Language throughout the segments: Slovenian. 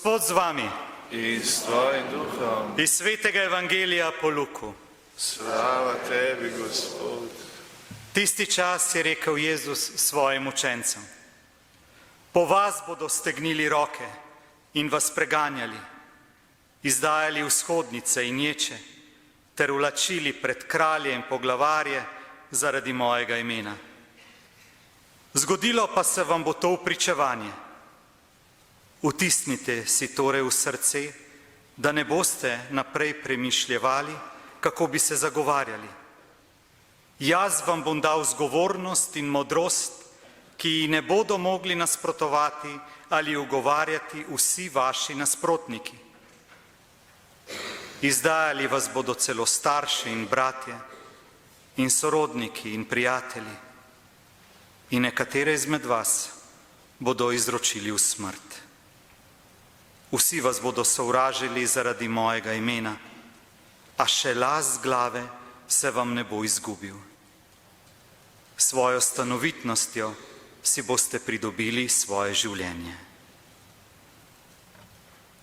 Gospod z vami. In s tvojim duhom. Iz svetega evangelija po Luku. Slava tebi, Gospod. Tisti čas je rekel Jezus svojim učencem: po vas bodo stegnili roke in vas preganjali, izdajali vzhodnice in ječe, ter vlačili pred kralje in poglavarje zaradi mojega imena. Zgodilo pa se vam bo to v pričevanje. Vtisnite si torej v srce, da ne boste naprej premišljevali, kako bi se zagovarjali. Jaz vam bom dal zgovornost in modrost, ki ji ne bodo mogli nasprotovati ali ugovarjati vsi vaši nasprotniki. Izdajali vas bodo celo starši in bratje in sorodniki in prijatelji, in nekatere izmed vas bodo izročili v smrt. Vsi vas bodo sovražili zaradi mojega imena, a še las glave se vam ne bo izgubil. Svojo stanovitnostjo si boste pridobili svoje življenje.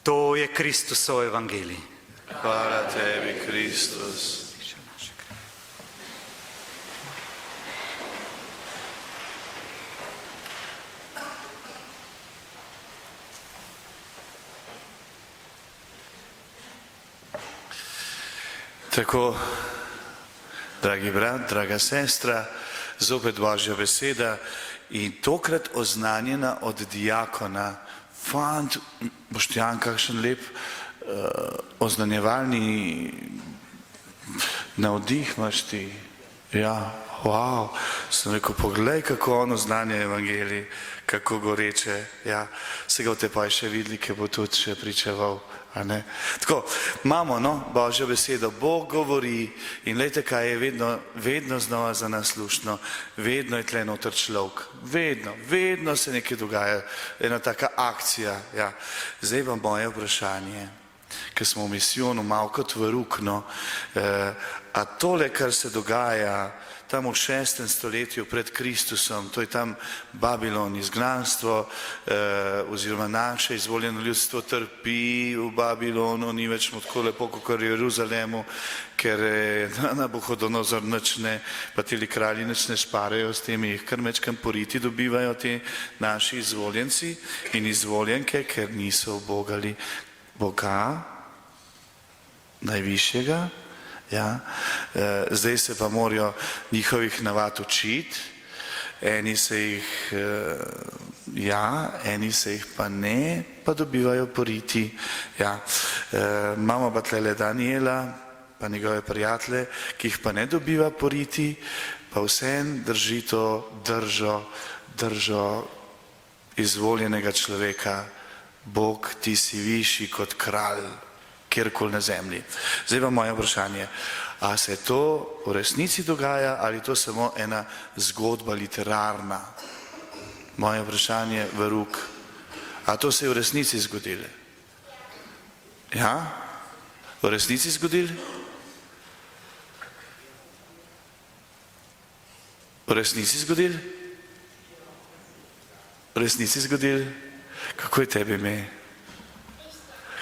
To je Kristusov evangelij. Hvala tebi, Kristus. Tako, dragi brat, draga sestra, zopet Božja beseda in tokrat oznanjena od diakona. Fant, Boštjan, kakšen lep oznanjevalni navdih imaš ti. Ja, wow, sem rekel, poglej, kako on oznanja evangelij, kako goreče. Ja, se ga boste pa še videli, ki bo tudi še pričeval. Tako, imamo Božjo besedo, Bog govori in glejte, kaj je vedno znova za nas slušno, vedno je tle noter človek, vedno se nekaj dogaja, ena taka akcija. Ja. Zdaj pa moje vprašanje, ker smo v misijonu malo kot v Rukno, a tole, kar se dogaja tam v 6. stoletju pred Kristusom, to je tam Babilon, izgnanstvo, oziroma naše izvoljeno ljudstvo trpi v Babilonu, ni več tako lepo, kot v Jeruzalemu, ker Nabuhodonozor nič ne, pa teli kralji nič ne šparajo s temi, jih kar mečkam poriti dobivajo te naši izvoljenci in izvoljenke, ker niso ubogali Boga, najvišjega. Ja, zdaj se pa morajo njihovih navad učiti, eni se jih eni se jih pa ne, pa dobivajo poriti. Ja. Imamo pa tlele Daniela, pa njegove prijatelje, ki jih pa ne dobiva poriti, pa vsem drži to držo izvoljenega človeka. Bog, ti si višji kot kralj, kjerkoli na zemlji. Zdaj pa moje vprašanje, a se to v resnici dogaja ali to samo ena zgodba literarna? Moje vprašanje v Ruk, a to se je v resnici zgodilo? Ja? V resnici zgodilo? V resnici zgodilo? V resnici zgodilo? Kako je tebi ime?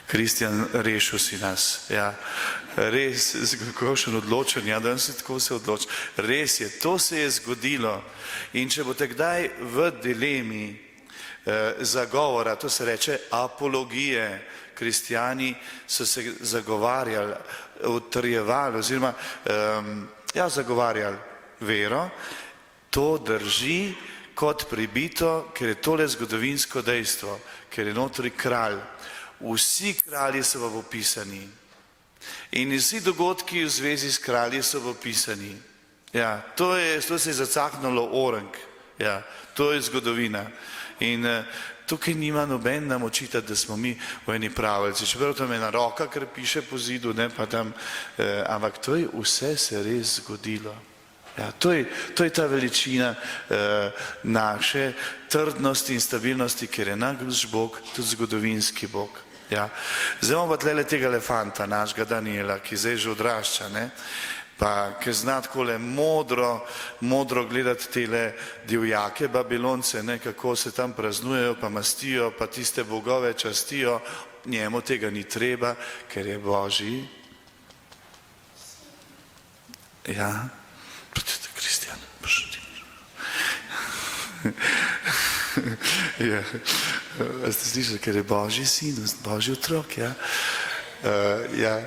Kristjan, rešil si nas. Ja. Res, kakšen odločen, ja, danes se tako se odloči. Res je, to se je zgodilo. In če boste kdaj v dilemi zagovora, to se reče apologije, kristjani so se zagovarjali, utrjevali oziroma zagovarjali vero, to drži kot pribito, ker je tole zgodovinsko dejstvo, ker je notri kralj. Vsi kralji so pa opisani in vsi dogodki v zvezi s kralji so opisani. Ja, to se je zacaknilo orenk, ja, to je zgodovina. In tukaj nima noben nam očitati, da smo mi v eni pravljici, čeprav tam ena roka, ker piše po zidu, ne pa tam, ampak to je vse se res zgodilo. Ja, to je ta veličina naše trdnosti in stabilnosti, ker je naš Bog tudi zgodovinski Bog. Ja. Zdaj imamo pa tlele tega elefanta, našega Daniela, ki zdaj že odrašča. pa ki zna takole modro gledati tele divjake, Babilonce, ne, kako se tam praznujejo, pa mastijo, pa tiste bogove častijo, njemu tega ni treba, ker je Božji. Ja, Kristjan, prosim. Ja, ste slišali, ker je Božji sin, Božji otrok, ja. Ja.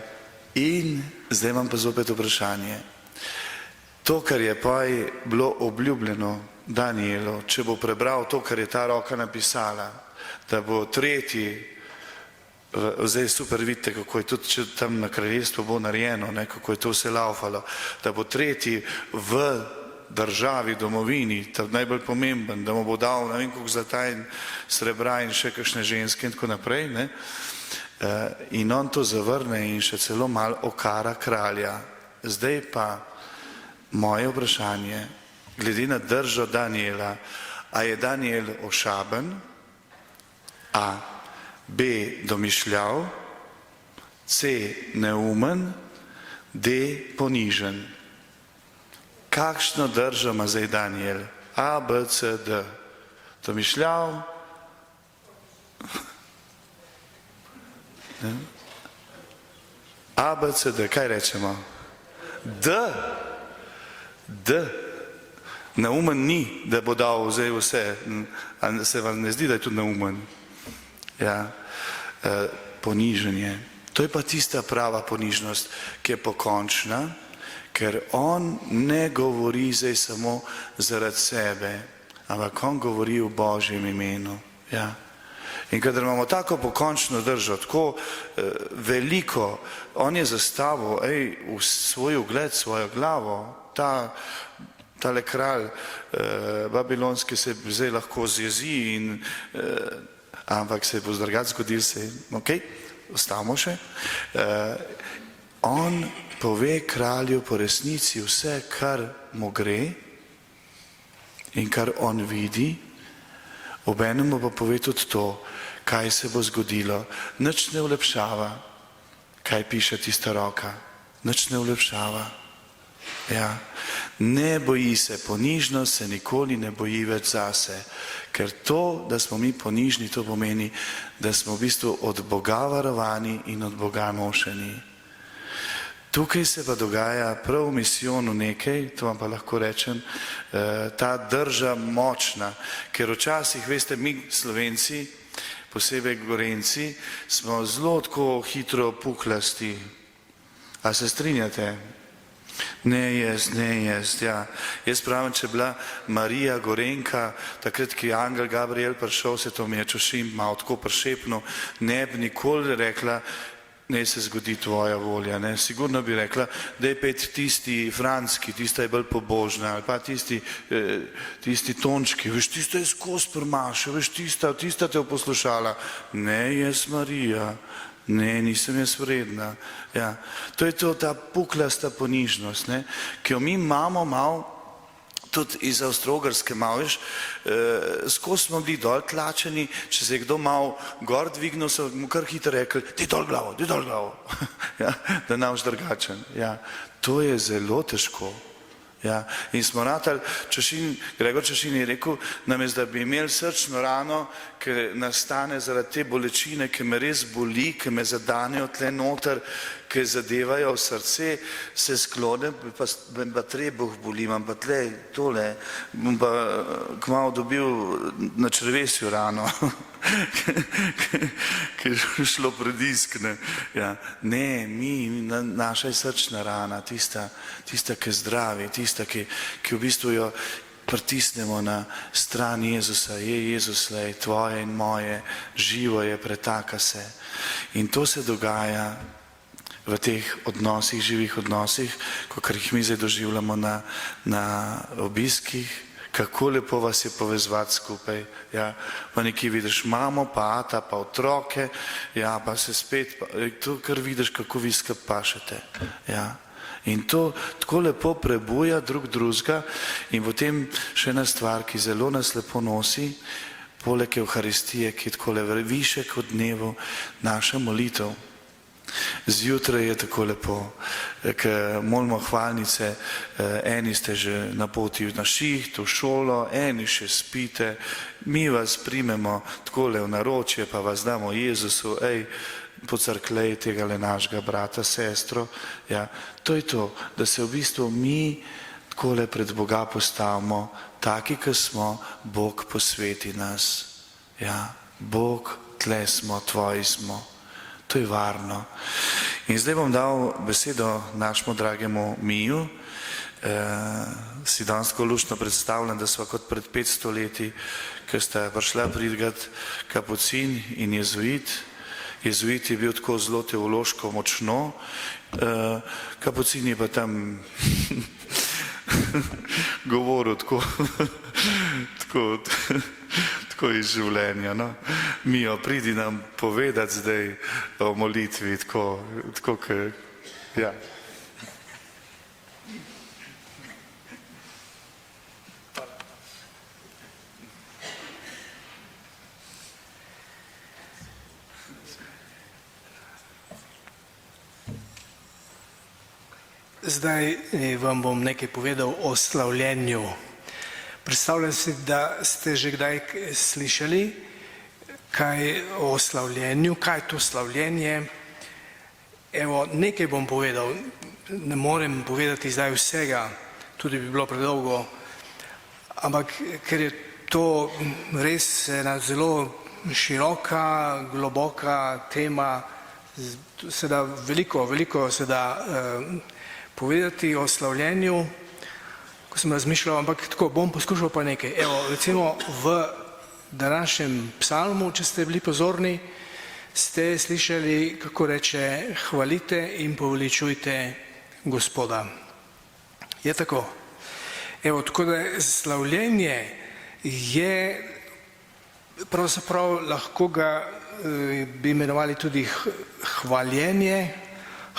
In zdaj imam pa zopet vprašanje. To, kar je pa bilo obljubljeno Danielu, če bo prebral to, kar je ta roka napisala, da bo tretji, zdaj super vidite, kako je tudi če tam na kraljestvu bo narejeno, ne, kako je to vse laufalo, da bo tretji v državi, domovini, ta najbolj pomemben, da mu bo dal, ne vem, koliko zlata in srebra in še kakšne ženske in tako naprej, ne. In on to zavrne in še celo malo okara kralja. Zdaj pa moje vprašanje, glede na držo Daniela, a je Daniel ošaben, a B domišljav, C neumen, D ponižen. Kakšno držo ima zdaj Daniel? A, B, C, D. Domišljav, A, B, C, D, kaj rečemo? D. Neumen ni, da bo dal zdaj vse. A se vam ne zdi, da je tudi neumen? Ja, poniženje. To je pa tista prava ponižnost, ki je pokončna, ker on ne govori zdaj samo zaradi sebe, ampak on govori v Božjem imenu. Ja. In kadar imamo tako pokončno držo, tako veliko, on je zastavil v svoj ugled, svojo glavo, tale kralj babilonski se zdaj lahko zjezi, ampak se bo zdrgat zgodil se, ok, ostavimo še. On pove kralju po resnici vse, kar mu gre in kar on vidi, obenem pa pove tudi to, kaj se bo zgodilo. Nič ne ulepšava, kaj piše tista roka. Nič ne ulepšava. Ja. Ne boji se, ponižnost se nikoli ne boji več zase. Ker to, da smo mi ponižni, to pomeni, da smo v bistvu od Boga varovani in od Boga nošeni. Tukaj se pa dogaja prav v misijonu nekaj, to vam pa lahko rečem, ta drža močna, ker včasih, veste, mi Slovenci, posebej Gorenci, smo zelo tako hitro puklasti. A se strinjate? Ne jaz, ja. Jaz pravim, če je bila Marija Gorenka, takrat, ki je angel Gabriel prišel, se to mi je čušim, malo tako prišepno, ne bi nikoli rekla, ne se zgodi tvoja volja, ne. Sigurno bi rekla, da je pet tisti franski, tista je bolj pobožna, ali pa tisti tončki, veš, tista je skozi prmaša, veš, tista te je poslušala. Ne, jaz Marija, ne, nisem jaz vredna. Ja. To je to, ta puklasta ponižnost, ne, ki jo mi imamo malo, tudi iz Avstro-Ogrske malo, veš, skozi smo bili dol tlačeni, če se je kdo malo gor dvignil, so mu kar hitro rekli, ti dol glavo, ja, da nam drugačen. Ja. To je zelo težko. Ja. In smo ratali, Gregor Čašin je rekel, namesto da bi imeli srčno rano, ki nastane zaradi te bolečine, ki me res boli, ki me zadanejo tle noter, ki zadevajo v srce, se sklonem, pa trebuh boli, imam pa tle tole, bom pa kmalu dobil na črevesju rano, ki je šlo prediskne. Ja. Ne, naša je srčna rana, tista, ki zdravi, tista, ki v bistvu jo pritisnemo na stran Jezusa, je Jezus, lej, tvoje in moje, živo je, pretaka se. In to se dogaja v teh odnosih, živih odnosih, kakor jih mi zdaj doživljamo na obiskih, kako lepo vas je povezovati skupaj. Ja. Pa nekje vidiš mamo, pa ata, pa otroke, ja, pa se spet, to kar vidiš, kako vi skupaj pašete. Ja. In to tako lepo prebuja drugega in potem še ena stvar, ki zelo nas lepo nosi, poleg Evharistije, ki je tako više kot dnevu, naša molitev. Zjutraj je tako lepo, ker molimo hvalnice, eni ste že na poti na šiht, v šolo, eni še spite, mi vas primemo takole v naročje, pa vas damo Jezusu, pocrklej tega le našega brata, sestro. Ja, to je to, da se v bistvu mi takole pred Boga postavimo, taki, ki smo, Bog posveti nas. Ja, Bog, tle smo, tvoji smo. To je varno. In zdaj bom dal besedo našemu dragemu Miju. Si danes tako luštno predstavljam, da sva kot pred 500 leti, ko sta prišla pridigat kapucin in jezuit. Jezuit je bil tako zelo teološko močno, kapucin je pa tam govoril tako iz življenja. No. Mijo, pridi nam povedati zdaj o molitvi, tako ja. Zdaj vam bom nekaj povedal o slavljenju. Predstavljam si, da ste že kdaj slišali kaj o slavljenju, kaj je to slavljenje. Evo, nekaj bom povedal, ne morem povedati zdaj vsega, tudi bi bilo predolgo, ampak ker je to res ena zelo široka, globoka tema, se da veliko se da povedati o slavljenju, ko sem razmišljal, ampak tako bom poskušal pa nekaj. Evo, recimo v današnjem psalmu, če ste bili pozorni, ste slišali, kako reče, hvalite in poveličujte Gospoda. Je tako? Evo, tako da slavljenje je, pravzaprav lahko ga bi imenovali tudi hvaljenje,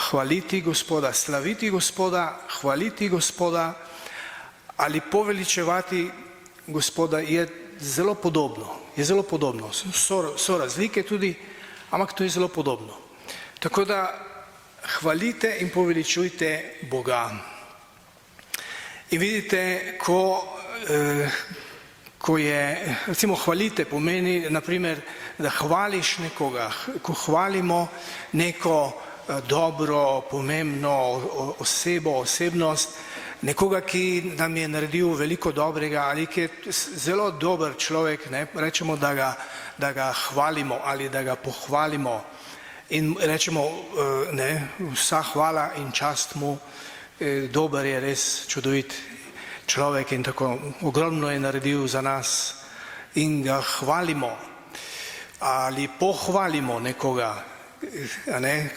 hvaliti Gospoda, slaviti Gospoda, hvaliti Gospoda ali poveličevati Gospoda je zelo podobno. So razlike tudi, ampak to je zelo podobno. Tako da hvalite in poveličujte Boga. In vidite, ko je, recimo hvalite pomeni, naprimer, da hvališ nekoga, ko hvalimo neko dobro, pomembno osebo, osebnost, nekoga, ki nam je naredil veliko dobrega ali ki je zelo dober človek, ne, rečemo, da ga hvalimo ali da ga pohvalimo in rečemo, ne, vsa hvala in čast mu, dober je, res čudovit človek in tako ogromno je naredil za nas in ga hvalimo ali pohvalimo nekoga. Ne,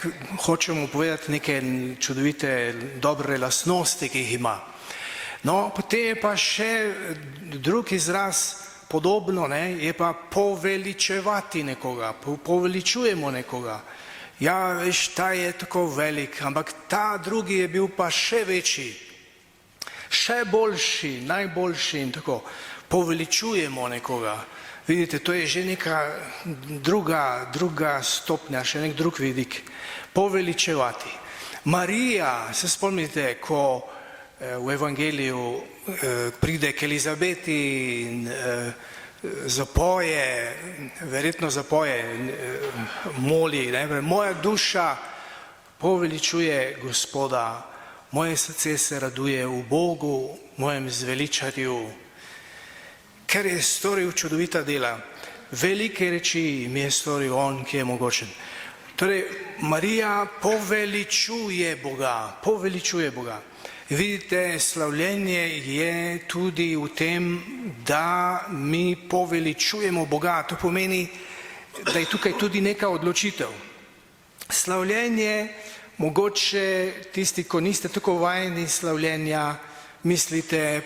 hočemo povedati neke čudovite, dobre lastnosti, ki jih ima. No, potem je pa še drug izraz podobno, ne, je pa poveličevati nekoga, poveličujemo nekoga. Ja, veš, ta je tako velik, ampak ta drugi je bil pa še večji, še boljši, najboljši in tako. Poveličujemo nekoga. Vidite, to je že neka druga stopnja, še nek drug vidik. Poveličevati. Marija, se spomnite, ko v evangeliju pride k Elizabeti in zapoje, verjetno zapoje, moli, ne, moja duša poveličuje Gospoda, moje srce se raduje v Bogu, mojem zveličarju, ker je storil čudovita dela. Velike reči mi je storil on, ki je mogočen. Torej, Marija poveličuje Boga. Vidite, slavljenje je tudi v tem, da mi poveličujemo Boga. To pomeni, da je tukaj tudi neka odločitev. Slavljenje, mogoče tisti, ko niste tako vajeni slavljenja, mislite,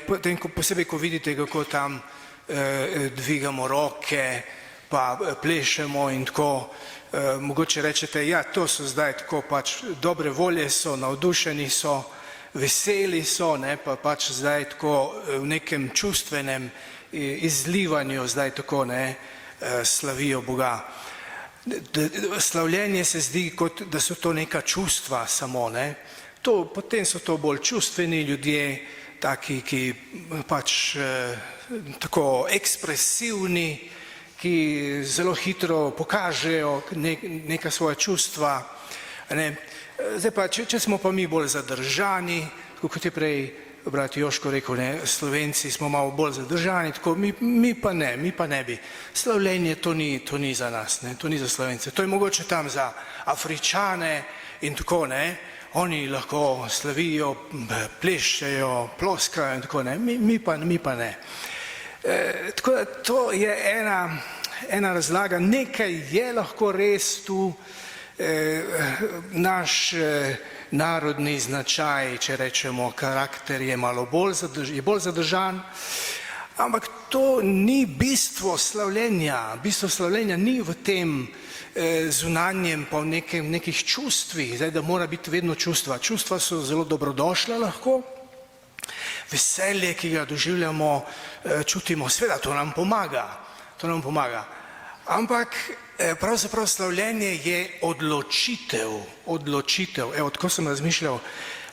posebej ko vidite, kako tam dvigamo roke, pa plešemo in tako, mogoče rečete, ja, to so zdaj tako pač dobre volje so, navdušeni so, veseli so, ne, pa pač zdaj tako v nekem čustvenem izlivanju zdaj tako, ne, slavijo Boga. Slavljenje se zdi, kot da so to neka čustva samo, ne. Potem so to bolj čustveni ljudje, taki, ki pač tako ekspresivni, ki zelo hitro pokažejo neka svoja čustva. Ne. Zdaj pa, če smo pa mi bolj zadržani, tako kot je prej brat Joško rekel, ne, Slovenci smo malo bolj zadržani, tako mi pa ne bi. Slavljenje to ni za nas, ne, to ni za Slovence, to je mogoče tam za Afričane in tako, ne, oni lahko slavijo, plešejo, ploskajo in tako, ne, mi pa ne. Tako da to je ena razlaga, nekaj je lahko res tu naš narodni značaj, če rečemo, karakter je malo bolj zadržan, ampak to ni bistvo slavljenja. Bistvo slavljenja ni v tem zunanjem pa v nekih čustvih, zdaj, da mora biti vedno čustva. Čustva so zelo dobrodošla lahko, veselje, ki ga doživljamo, čutimo, seveda to nam pomaga. Ampak pravzaprav slavljenje je odločitev, evo, tako sem razmišljal,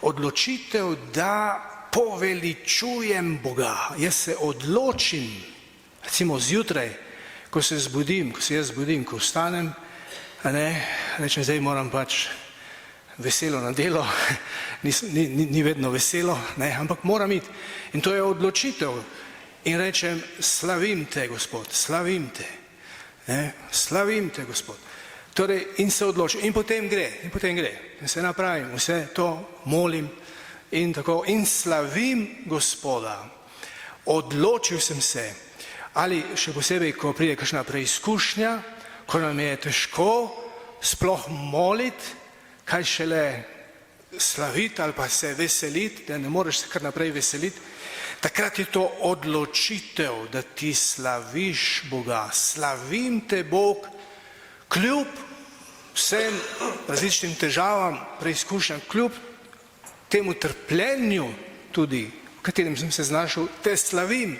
odločitev, da poveličujem Boga. Jaz se odločim, recimo zjutraj, ko se jaz zbudim, ko vstanem, rečem, zdaj moram pač veselo na delo, ni vedno veselo, ne, ampak moram iti. In to je odločitev. In rečem, slavim te, Gospod, slavim te. Slavim te, Gospod. Torej, in se odločim. In potem gre. In se napravim, vse to molim in tako. In slavim Gospoda. Odločil sem se. Ali še posebej, ko pride kakšna preizkušnja, ko nam je težko sploh moliti, kaj šele slaviti ali pa se veseliti, da ne moreš se kar naprej veseliti, takrat je to odločitev, da ti slaviš Boga. Slavim te, Bog, kljub vsem različnim težavam, preizkušnjam, kljub temu trpljenju tudi, v katerem sem se znašel, te slavim.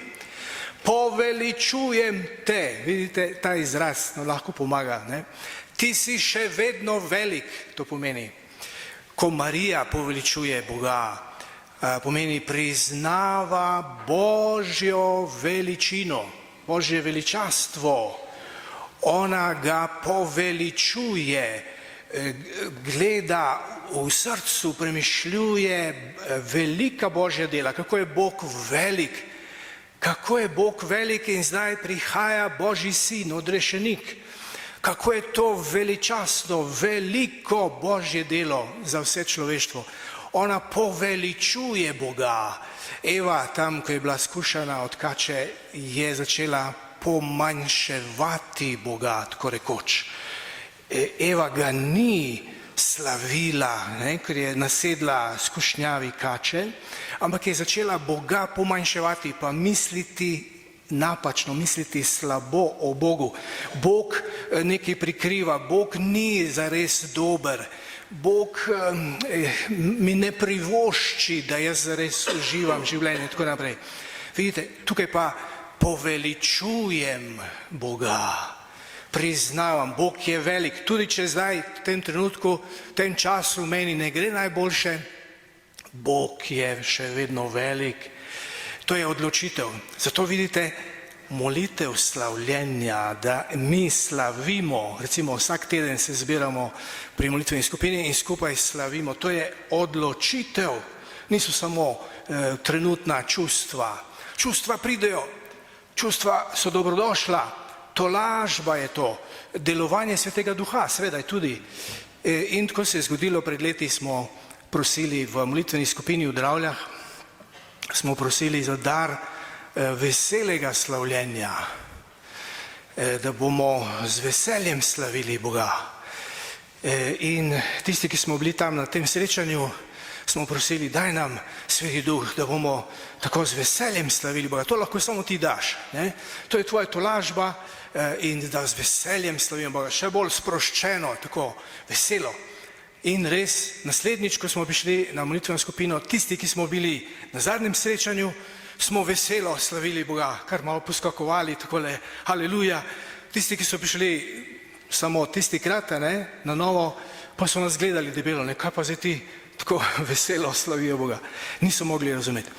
Poveličujem te, vidite, ta izraz nam lahko pomaga, ne? Ti si še vedno velik, to pomeni. Ko Marija poveličuje Boga, pomeni priznava Božjo veličino, Božje veličastvo. Ona ga poveličuje, gleda v srcu, premišljuje velika Božja dela, kako je Bog velik. Kako je Bog velik in zdaj prihaja Božji sin, odrešenik. Kako je to veličastno, veliko Božje delo za vse človeštvo. Ona poveličuje Boga. Eva, tam, ko je bila skušana od kače, je začela pomanjševati Boga, tako rekoč. Eva ga ni slavila, ne, ker je nasedla skušnjavi kače, ampak je začela Boga pomanjševati, pa misliti napačno, misliti slabo o Bogu. Bog nekaj prikriva, Bog ni zares dober, Bog mi ne privošči, da jaz zares uživam življenje in tako naprej. Vidite, tukaj pa poveličujem Boga. Priznavam, Bog je velik, tudi če zdaj v tem trenutku, v tem času meni ne gre najboljše, Bog je še vedno velik. To je odločitev. Zato vidite, molitev slavljenja, da mi slavimo, recimo vsak teden se zbiramo pri molitveni skupini in skupaj slavimo, to je odločitev, niso samo trenutna čustva. Čustva pridejo, čustva so dobrodošla, tolažba je to, delovanje Svetega Duha, seveda je tudi. In tako se je zgodilo, pred leti smo prosili v molitveni skupini v Dravljah, smo prosili za dar veselega slavljenja, da bomo z veseljem slavili Boga. In tisti, ki smo bili tam na tem srečanju, smo prosili, daj nam Sveti Duh, da bomo tako z veseljem slavili Boga. To lahko samo ti daš, ne? To je tvoja tolažba in da z veseljem slavimo Boga, še bolj sproščeno, tako veselo. In res, naslednjič, ko smo prišli na molitveno skupino, tisti, ki smo bili na zadnjem srečanju, smo veselo slavili Boga, kar malo poskakovali, takole, haleluja. Tisti, ki so prišli samo tisti krat, ne, na novo, pa so nas gledali debelo, ne, kaj pa zdaj ti tako veselo slavijo Boga. Niso mogli razumeti.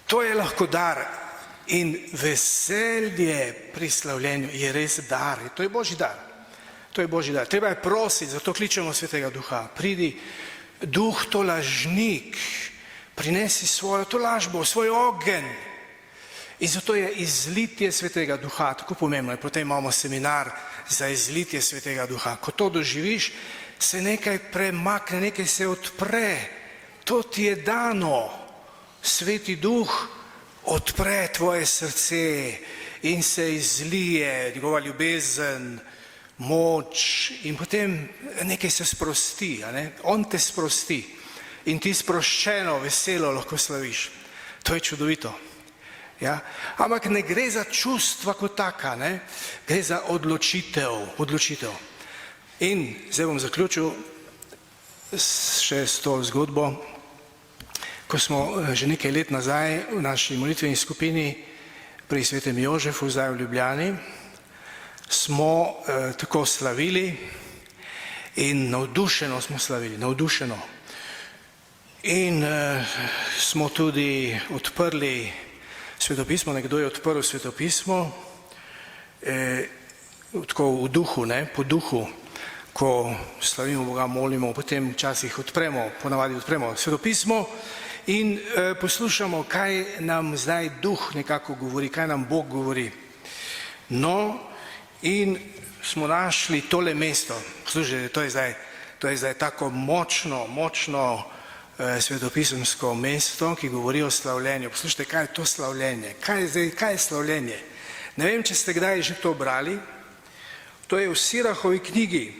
To je lahko dar in veselje pri slavljenju je res dar. To je Božji dar. To je Božji dar. Treba je prositi, zato kličemo Svetega Duha. Pridi, Duh tolažnik, prinesi svojo tolažbo, svoj ogenj. In zato je izlitje Svetega Duha tako pomembno. In potem imamo seminar za izlitje Svetega Duha. Ko to doživiš, se nekaj premakne, nekaj se odpre. To ti je dano. Sveti Duh odpre tvoje srce in se izlije, njegova ljubezen, moč in potem nekaj se sprosti, ne? On te sprosti in ti sproščeno, veselo lahko slaviš. To je čudovito. Ja? Ampak ne gre za čustva kot taka, ne? Gre za odločitev. In zdaj bom zaključil še s to zgodbo. Ko smo že nekaj let nazaj v naši molitveni skupini pri Svetem Jožefu, zdaj v Ljubljani, smo tako slavili in navdušeno smo slavili, navdušeno. In smo tudi odprli svetopismo, nekdo je odprl svetopismo, tako v duhu, ne, po duhu, ko slavimo Boga, molimo, potem včasih ponavadi odpremo svetopismo, in poslušamo, kaj nam zdaj duh nekako govori, kaj nam Bog govori. No, in smo našli tole mesto. Poslušajte, to je zdaj tako močno svetopisemsko mesto, ki govori o slavljenju. Poslušajte, kaj je to slavljenje? Kaj je slavljenje? Ne vem, če ste kdaj že to brali. To je v Sirahovi knjigi,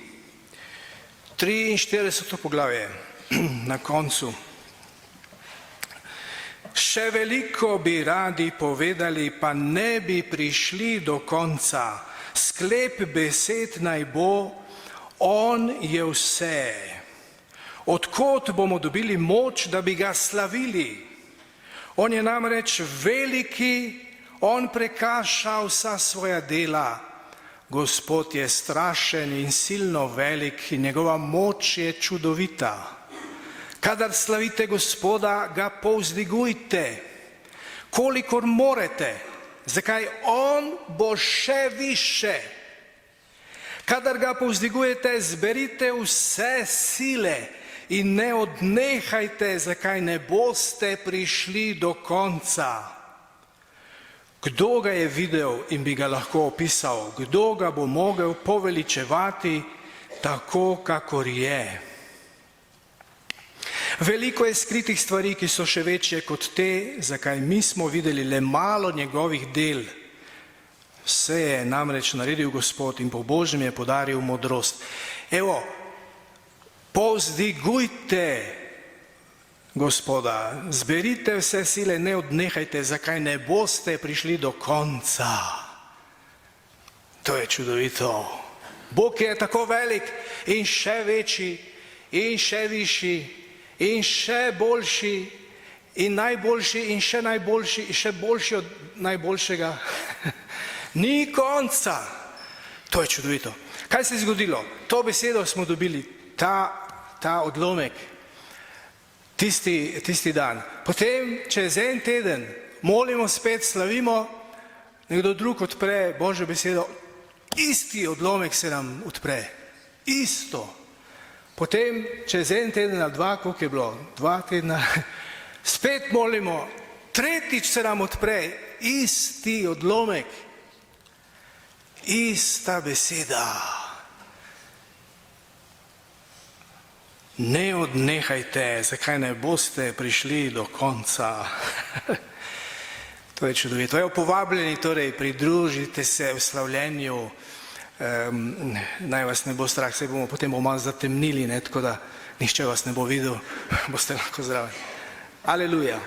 43. poglavje, na koncu. Še veliko bi radi povedali, pa ne bi prišli do konca. Sklep besed naj bo, on je vse. Od kod bomo dobili moč, da bi ga slavili? On je namreč veliki, on prekaša vsa svoja dela. Gospod je strašen in silno velik in njegova moč je čudovita. Kadar slavite Gospoda, ga povzdigujte, kolikor morete. Zakaj? On bo še više. Kadar ga povzdigujete, zberite vse sile in ne odnehajte, zakaj ne boste prišli do konca. Kdo ga je videl in bi ga lahko opisal? Kdo ga bo mogel poveličevati tako, kakor je? Veliko je skritih stvari, ki so še večje kot te, zakaj mi smo videli le malo njegovih del. Vse je namreč naredil Gospod in po Božjem je podaril modrost. Evo, povzdigujte Gospoda, zberite vse sile, ne odnehajte, zakaj ne boste prišli do konca. To je čudovito. Bog je tako velik in še večji in še višji in še boljši in najboljši in še najboljši in še boljši od najboljšega. Ni konca. To je čudovito. Kaj se je zgodilo? To besedo smo dobili, ta odlomek, tisti dan. Potem, čez en teden, molimo spet, slavimo, nekdo drug odpre Božjo besedo, isti odlomek se nam odpre. Isto. Potem, čez en teden ali dva, koliko je bilo? 2 tedna, spet molimo, tretjič se nam odpre, isti odlomek, ista beseda. Ne odnehajte, zakaj ne boste prišli do konca. To je čudovito. Evo, povabljeni, torej, pridružite se v slavljenju. Naj vas ne bo strah, se bomo potem malo zatemnili, ne, tako da nihče vas ne bo videl, boste lahko zdravi. Aleluja.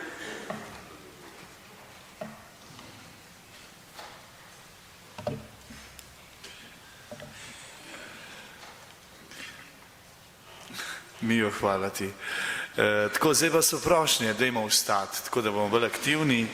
Mijo, hvala ti. Tako, zdaj pa so prošnje, dajmo vstati, tako da bomo bolj aktivni.